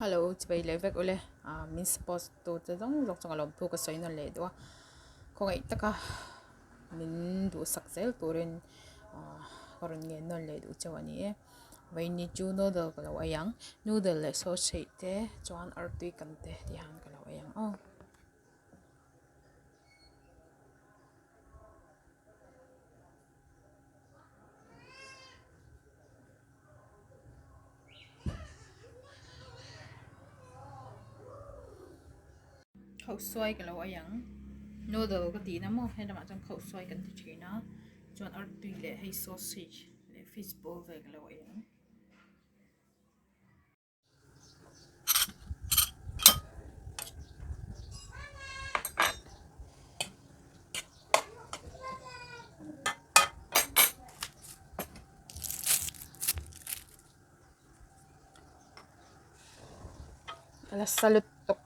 Hello, chị bay lấy việc ule. Min suppose to the dong lok chang lom phu ka soin le do. Ko ngai taka min du saksel toren koron nge non le du chawani e. Vai ni chu no do ka wayang noodle le sausage te chuan artui kan te ti han ka wayang. Oh. Khẩu xoay ka wayang. Noodle ka ti na mo he na ma chang khẩu xoay kan ti china. Chuan artui le hay sausage le fish ball ve ka wayang. Alas salut tok.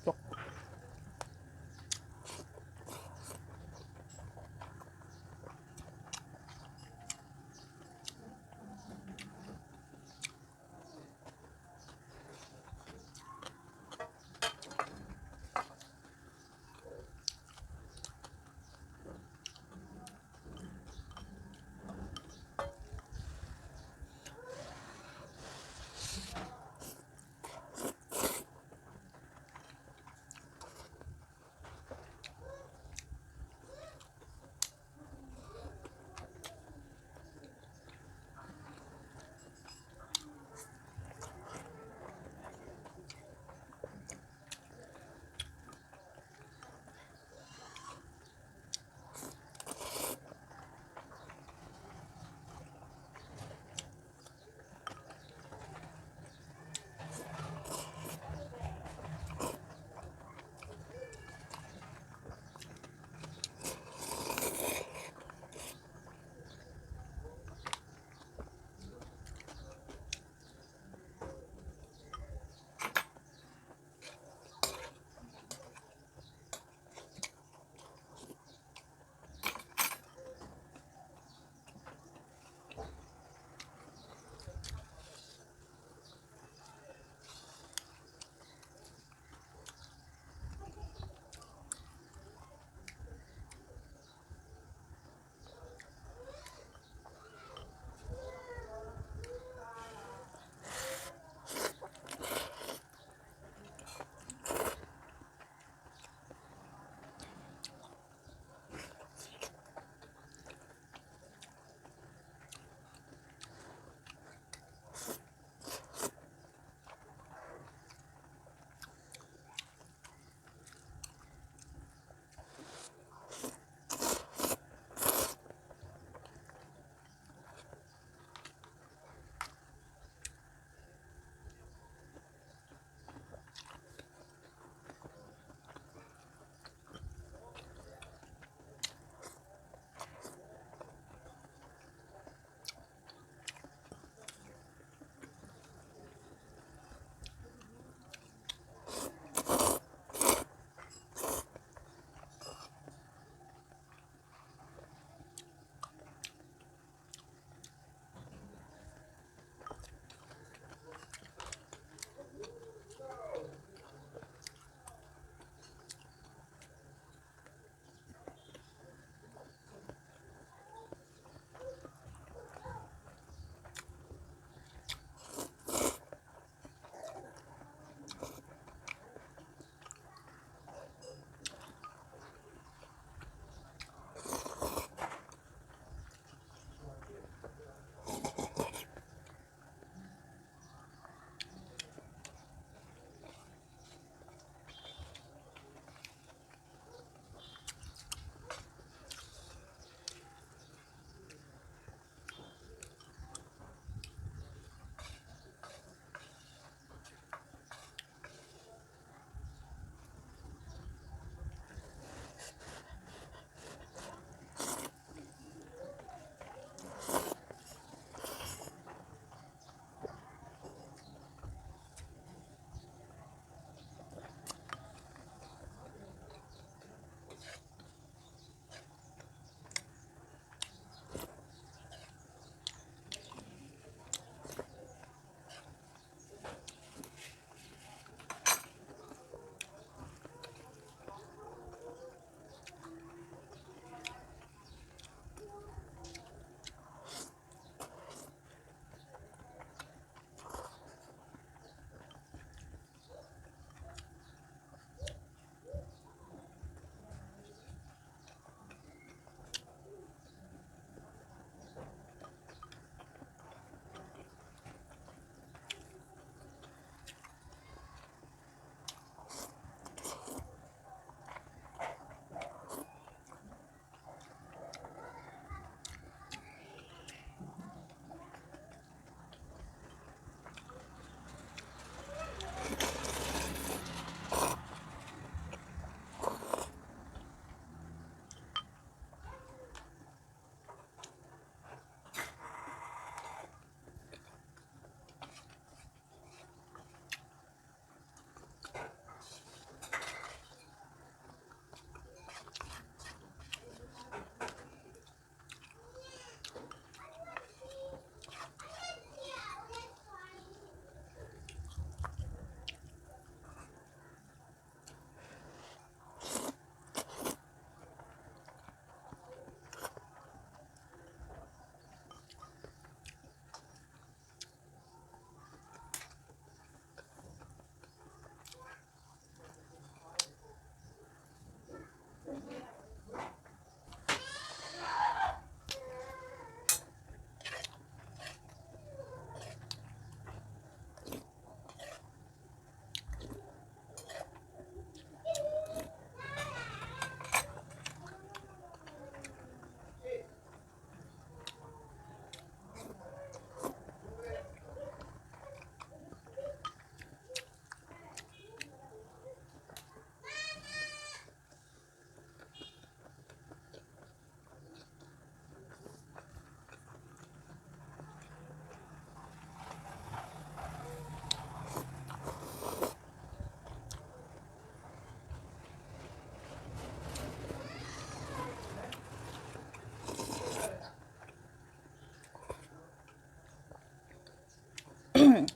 Tok.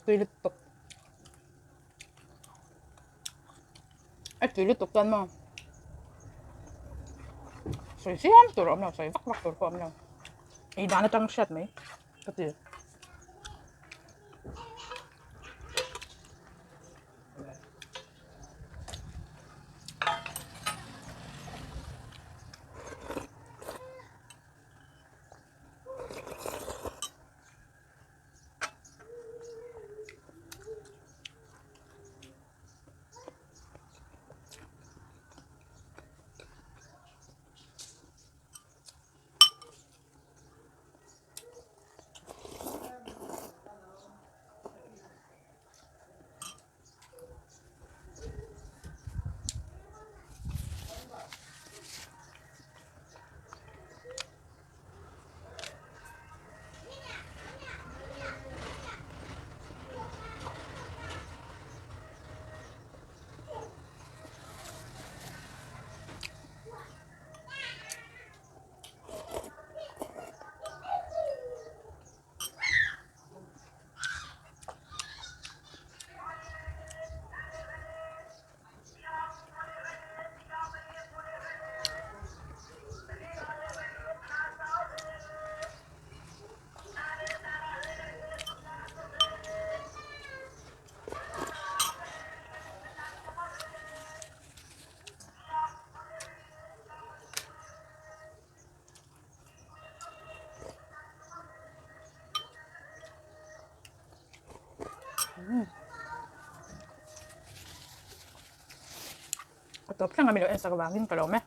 tuy lít tục tuy lít tục tên mà sợi xiêm tụi ông nào sợi vắt vắt tụi ông nào ý đoán là trăng sét mấy cái gì Ito, pala nga milo sa kawangin, pala